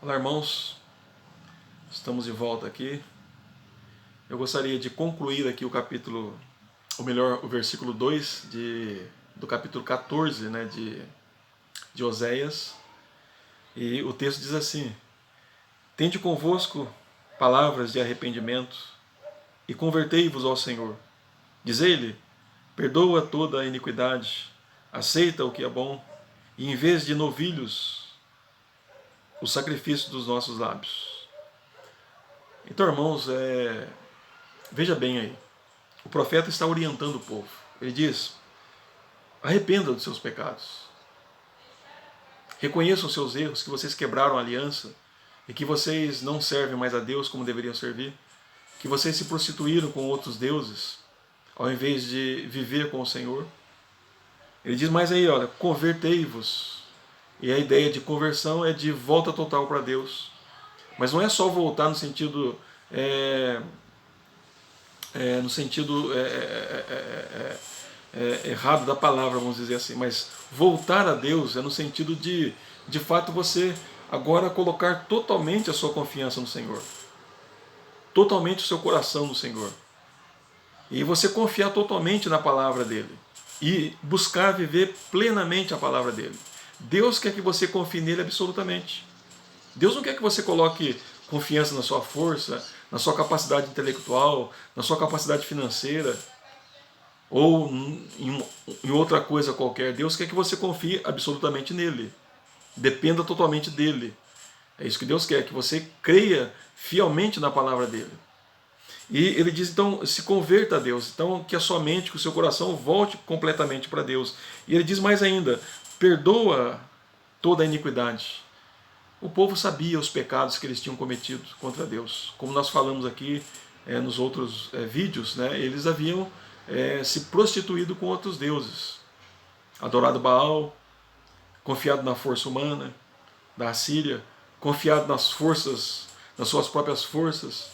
Olá, irmãos, estamos de volta aqui. Eu gostaria de concluir aqui o capítulo, ou melhor, o versículo 2 do capítulo 14, de Oséias. E o texto diz assim: Tende convosco palavras de arrependimento e convertei-vos ao Senhor. Dizei-lhe: perdoa toda a iniquidade, aceita o que é bom, e em vez de novilhos, o sacrifício dos nossos lábios. Então, irmãos, veja bem aí, o profeta está orientando o povo. Ele diz: arrependa dos seus pecados, reconheçam os seus erros, que vocês quebraram a aliança e que vocês não servem mais a Deus como deveriam servir, que vocês se prostituíram com outros deuses ao invés de viver com o Senhor. Ele diz mais aí, olha, convertei-vos. E a ideia de conversão é de volta total para Deus. Mas não é só voltar no sentido errado da palavra, vamos dizer assim, mas voltar a Deus é no sentido de fato, você agora colocar totalmente a sua confiança no Senhor, totalmente o seu coração no Senhor, e você confiar totalmente na palavra dele, e buscar viver plenamente a palavra dele. Deus quer que você confie nele absolutamente. Deus não quer que você coloque confiança na sua força, na sua capacidade intelectual, na sua capacidade financeira, ou em outra coisa qualquer. Deus quer que você confie absolutamente nele. Dependa totalmente dele. É isso que Deus quer, que você creia fielmente na palavra dele. E ele diz, então, se converta a Deus. Então, que a sua mente, que o seu coração volte completamente para Deus. E ele diz mais ainda, perdoa toda a iniquidade. O povo sabia os pecados que eles tinham cometido contra Deus. Como nós falamos aqui nos outros vídeos, eles haviam se prostituído com outros deuses. Adorado Baal, confiado na força humana da Assíria, confiado nas forças, nas suas próprias forças,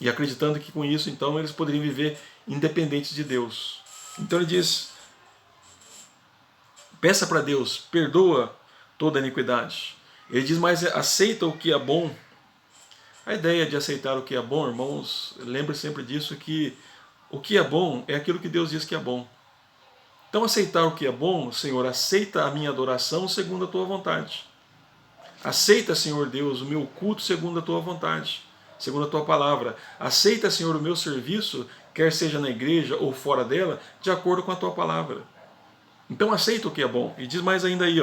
e acreditando que com isso, então, eles poderiam viver independentes de Deus. Então ele diz, peça para Deus, perdoa toda a iniquidade. Ele diz mais, aceita o que é bom. A ideia de aceitar o que é bom, irmãos, lembre sempre disso, que o que é bom é aquilo que Deus diz que é bom. Então, aceitar o que é bom, Senhor, aceita a minha adoração segundo a tua vontade. Aceita, Senhor Deus, o meu culto segundo a tua vontade, segundo a tua palavra. Aceita, Senhor, o meu serviço, quer seja na igreja ou fora dela, de acordo com a tua palavra. Então, aceita o que é bom. E diz mais ainda aí,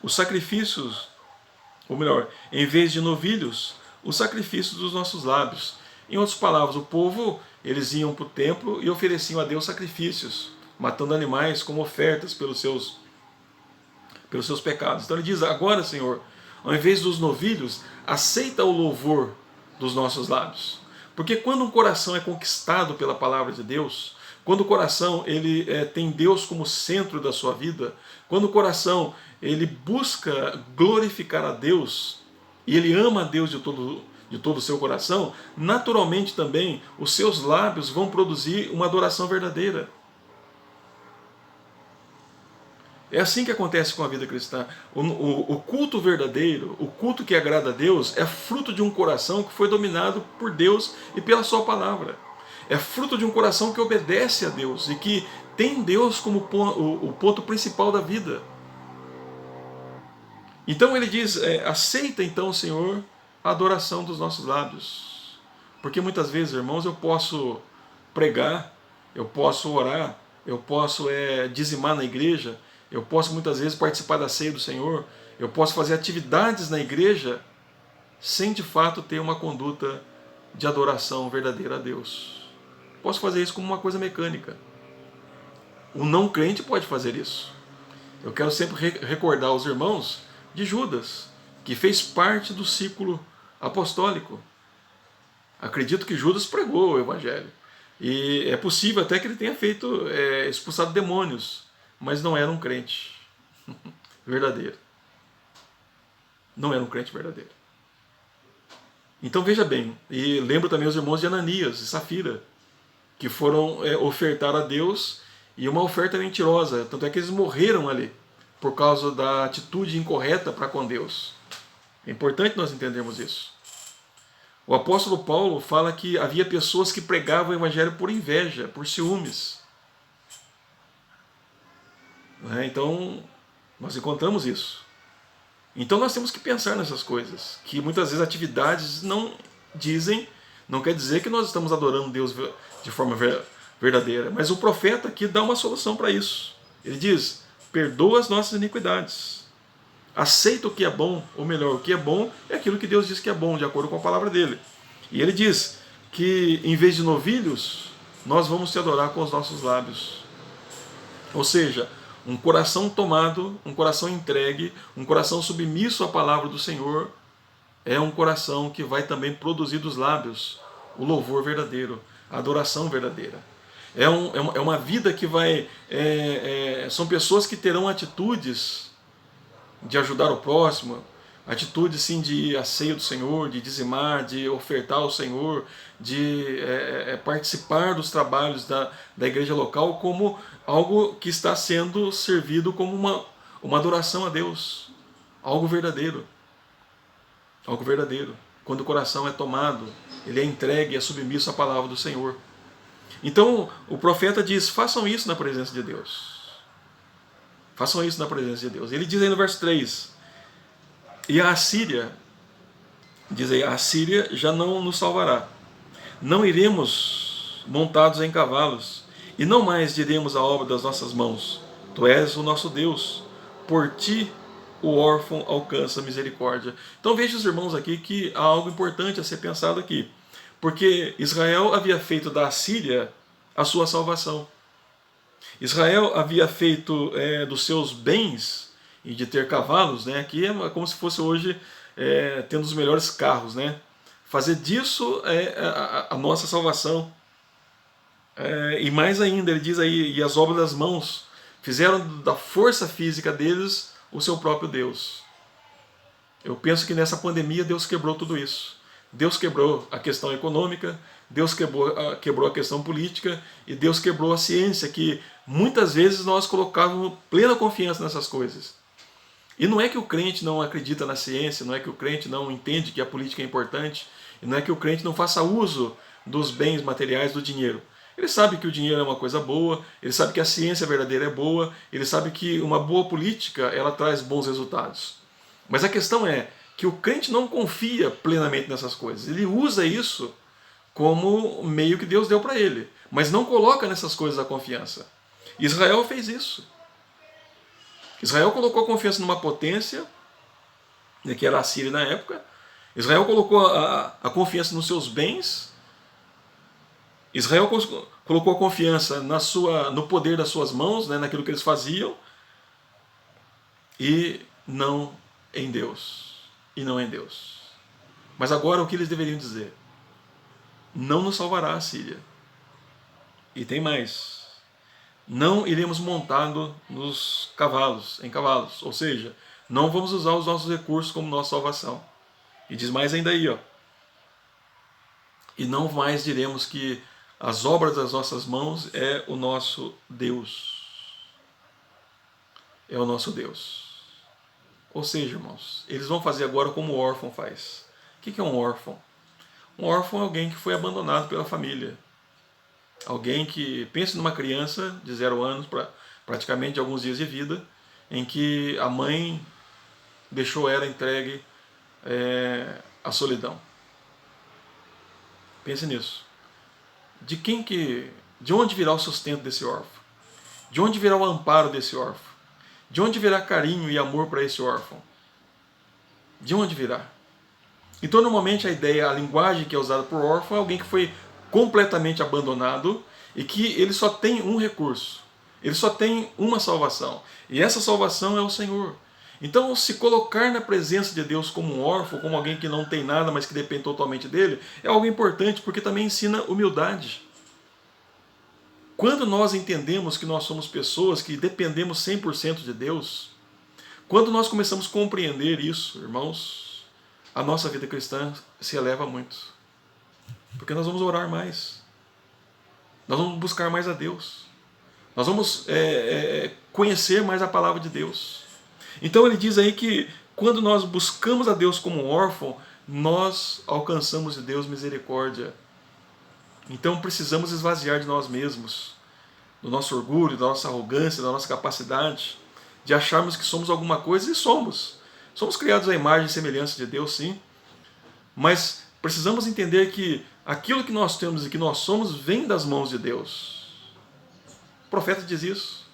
os sacrifícios, ou melhor, em vez de novilhos, os sacrifícios dos nossos lábios. Em outras palavras, o povo, eles iam para o templo e ofereciam a Deus sacrifícios, matando animais como ofertas pelos seus pecados. Então ele diz, agora, Senhor, ao invés dos novilhos, aceita o louvor dos nossos lábios. Porque quando um coração é conquistado pela palavra de Deus, quando o coração ele tem Deus como centro da sua vida, quando o coração ele busca glorificar a Deus, e ele ama a Deus de todo o seu coração, naturalmente também os seus lábios vão produzir uma adoração verdadeira. É assim que acontece com a vida cristã. O culto verdadeiro, o culto que agrada a Deus, é fruto de um coração que foi dominado por Deus e pela sua palavra. É fruto de um coração que obedece a Deus e que tem Deus como o ponto principal da vida. Então ele diz, aceita então, Senhor, a adoração dos nossos lábios. Porque muitas vezes, irmãos, eu posso pregar, eu posso orar, eu posso dizimar na igreja, eu posso muitas vezes participar da ceia do Senhor, eu posso fazer atividades na igreja sem de fato ter uma conduta de adoração verdadeira a Deus. Posso fazer isso como uma coisa mecânica. O não crente pode fazer isso. Eu quero sempre recordar aos irmãos de Judas, que fez parte do ciclo apostólico. Acredito que Judas pregou o evangelho. E é possível até que ele tenha expulsado demônios, mas não era um crente verdadeiro. Não era um crente verdadeiro. Então veja bem, e lembro também os irmãos de Ananias e Safira, que foram ofertar a Deus, e uma oferta mentirosa, tanto é que eles morreram ali, por causa da atitude incorreta para com Deus. É importante nós entendermos isso. O apóstolo Paulo fala que havia pessoas que pregavam o evangelho por inveja, por ciúmes. Então, nós encontramos isso. Então nós temos que pensar nessas coisas, que muitas vezes atividades não dizem, não quer dizer que nós estamos adorando Deus de forma verdadeira, mas o profeta aqui dá uma solução para isso. Ele diz: perdoa as nossas iniquidades, aceita o que é bom, ou melhor, o que é bom é aquilo que Deus diz que é bom, de acordo com a palavra dele. E ele diz que em vez de novilhos, nós vamos te adorar com os nossos lábios. Ou seja, um coração tomado, um coração entregue, um coração submisso à palavra do Senhor, é um coração que vai também produzir dos lábios o louvor verdadeiro, a adoração verdadeira. É uma vida que vai... são pessoas que terão atitudes de ajudar o próximo, atitude sim de ir à ceia do Senhor, de dizimar, de ofertar ao Senhor, de participar dos trabalhos da igreja local como algo que está sendo servido como uma adoração a Deus, algo verdadeiro. Algo verdadeiro. Quando o coração é tomado, ele é entregue, é submisso à palavra do Senhor. Então o profeta diz: façam isso na presença de Deus. Façam isso na presença de Deus. Ele diz aí no verso 3: e a Assíria, diz aí, a Assíria já não nos salvará. Não iremos montados em cavalos, e não mais diremos a obra das nossas mãos: tu és o nosso Deus, por ti o órfão alcança misericórdia. Então veja, os irmãos, aqui que há algo importante a ser pensado aqui. Porque Israel havia feito da Assíria a sua salvação. Israel havia feito dos seus bens e de ter cavalos, né? Aqui é como se fosse hoje tendo os melhores carros, né? Fazer disso a nossa salvação. E mais ainda, ele diz aí: e as obras das mãos fizeram da força física deles o seu próprio Deus. Eu penso que nessa pandemia Deus quebrou tudo isso. Deus quebrou a questão econômica, Deus quebrou a questão política, e Deus quebrou a ciência, que muitas vezes nós colocávamos plena confiança nessas coisas. E não é que o crente não acredita na ciência, não é que o crente não entende que a política é importante, e não é que o crente não faça uso dos bens materiais, do dinheiro. Ele sabe que o dinheiro é uma coisa boa, ele sabe que a ciência verdadeira é boa, ele sabe que uma boa política ela traz bons resultados. Mas a questão é que o crente não confia plenamente nessas coisas. Ele usa isso como meio que Deus deu para ele, mas não coloca nessas coisas a confiança. Israel fez isso. Israel colocou a confiança numa potência, que era a Síria na época. Israel colocou a confiança nos seus bens. Israel colocou a confiança no poder das suas mãos, né, naquilo que eles faziam, e não em Deus. E não em Deus. Mas agora o que eles deveriam dizer? Não nos salvará a Síria. E tem mais: não iremos montado em cavalos, ou seja, não vamos usar os nossos recursos como nossa salvação. E diz mais ainda aí, e não mais diremos que as obras das nossas mãos é o nosso Deus. É o nosso Deus. Ou seja, irmãos, eles vão fazer agora como o órfão faz. O que é um órfão? Um órfão é alguém que foi abandonado pela família. Alguém que, pense numa criança de 0 anos para praticamente alguns dias de vida, em que a mãe deixou ela entregue à solidão. Pense nisso. De onde virá o sustento desse órfão? De onde virá o amparo desse órfão? De onde virá carinho e amor para esse órfão? De onde virá? Então, normalmente, a linguagem que é usada por órfão é alguém que foi completamente abandonado e que ele só tem um recurso. Ele só tem uma salvação. E essa salvação é o Senhor. Então, se colocar na presença de Deus como um órfão, como alguém que não tem nada, mas que depende totalmente dele, é algo importante, porque também ensina humildade. Quando nós entendemos que nós somos pessoas que dependemos 100% de Deus, quando nós começamos a compreender isso, irmãos, a nossa vida cristã se eleva muito. Porque nós vamos orar mais. Nós vamos buscar mais a Deus. Nós vamos conhecer mais a palavra de Deus. Então ele diz aí que quando nós buscamos a Deus como um órfão, nós alcançamos de Deus misericórdia. Então precisamos esvaziar de nós mesmos, do nosso orgulho, da nossa arrogância, da nossa capacidade de acharmos que somos alguma coisa, e somos. Somos criados à imagem e semelhança de Deus, sim, mas precisamos entender que aquilo que nós temos e que nós somos vem das mãos de Deus. O profeta diz isso.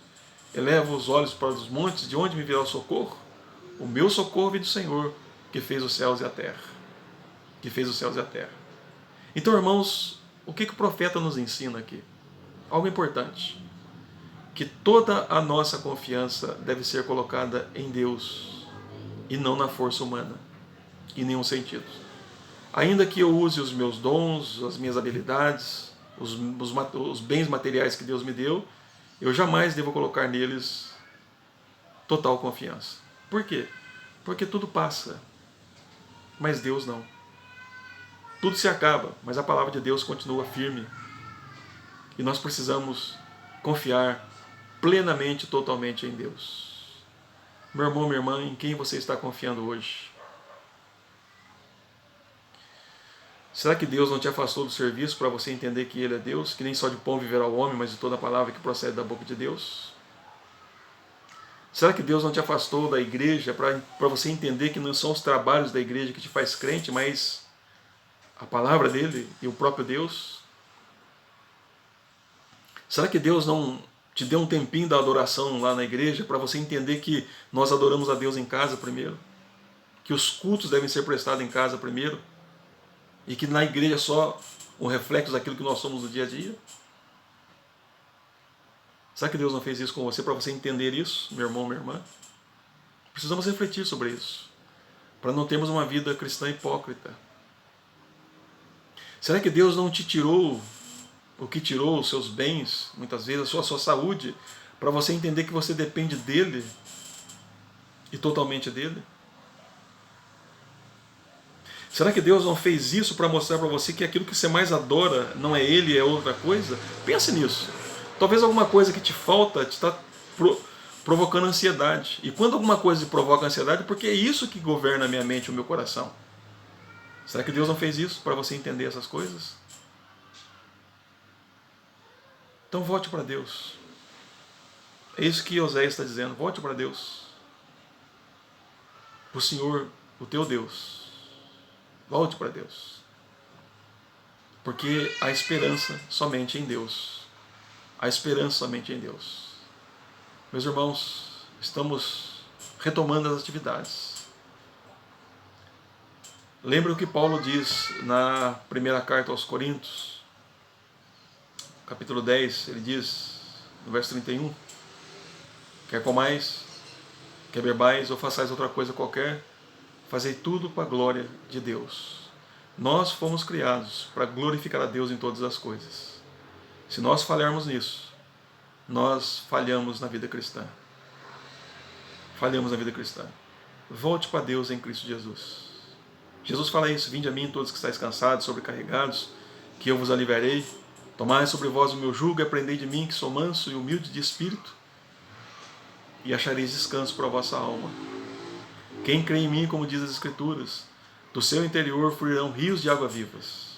Eleva os olhos para os montes, de onde me virá o socorro? O meu socorro vem do Senhor, que fez os céus e a terra. Que fez os céus e a terra. Então, irmãos, o que o profeta nos ensina aqui? Algo importante. Que toda a nossa confiança deve ser colocada em Deus e não na força humana, em nenhum sentido. Ainda que eu use os meus dons, as minhas habilidades, os bens materiais que Deus me deu, eu jamais devo colocar neles total confiança. Por quê? Porque tudo passa, mas Deus não. Tudo se acaba, mas a palavra de Deus continua firme. E nós precisamos confiar plenamente, totalmente em Deus. Meu irmão, minha irmã, em quem você está confiando hoje? Será que Deus não te afastou do serviço para você entender que Ele é Deus, que nem só de pão viverá o homem, mas de toda a palavra que procede da boca de Deus? Será que Deus não te afastou da igreja para você entender que não são os trabalhos da igreja que te faz crente, mas a palavra dele e o próprio Deus? Será que Deus não te deu um tempinho da adoração lá na igreja para você entender que nós adoramos a Deus em casa primeiro? Que os cultos devem ser prestados em casa primeiro? E que na igreja é só um reflexo daquilo que nós somos no dia a dia? Será que Deus não fez isso com você para você entender isso, meu irmão, minha irmã? Precisamos refletir sobre isso, para não termos uma vida cristã hipócrita. Será que Deus não te tirou o que tirou, os seus bens, muitas vezes a sua saúde, para você entender que você depende dele e totalmente dele? Será que Deus não fez isso para mostrar para você que aquilo que você mais adora não é Ele, é outra coisa? Pense nisso. Talvez alguma coisa que te falta te está provocando ansiedade. E quando alguma coisa te provoca ansiedade, porque é isso que governa a minha mente e o meu coração. Será que Deus não fez isso para você entender essas coisas? Então volte para Deus. É isso que Oséias está dizendo. Volte para Deus. O Senhor, o teu Deus. Volte para Deus. Porque há esperança somente em Deus. Há esperança somente em Deus. Meus irmãos, estamos retomando as atividades. Lembra o que Paulo diz na primeira carta aos Coríntios, capítulo 10, ele diz, no verso 31, quer comais, quer bebais ou façais outra coisa qualquer, fazei tudo para a glória de Deus. Nós fomos criados para glorificar a Deus em todas as coisas. Se nós falharmos nisso, nós falhamos na vida cristã. Falhamos na vida cristã. Volte para Deus em Cristo Jesus. Jesus fala isso: vinde a mim todos que estáis cansados, sobrecarregados, que eu vos aliviarei. Tomai sobre vós o meu jugo e aprendei de mim, que sou manso e humilde de espírito, e achareis descanso para a vossa alma. Quem crê em mim, como diz as Escrituras, do seu interior fluirão rios de água vivas.